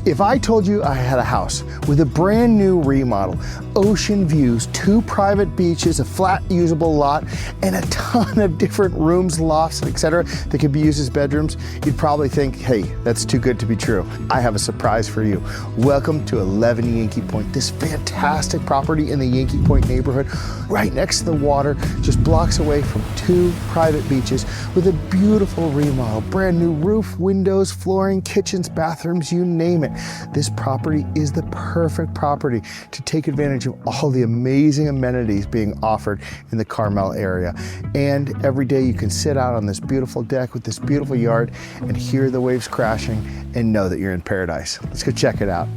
If I told you I had a house with a brand new remodel, ocean views, 2 private beaches, a flat usable lot, and a ton of different rooms, lofts, etc. that could be used as bedrooms, you'd probably think, hey, that's too good to be true. I have a surprise for you. Welcome to 11 Yankee Point, this fantastic property in the Yankee Point neighborhood, right next to the water, just blocks away from 2 private beaches with a beautiful remodel, brand new roof, windows, flooring, kitchens, bathrooms, you name it. This property is the perfect property to take advantage of all the amazing amenities being offered in the Carmel area. And every day you can sit out on this beautiful deck with this beautiful yard and hear the waves crashing and know that you're in paradise. Let's go check it out.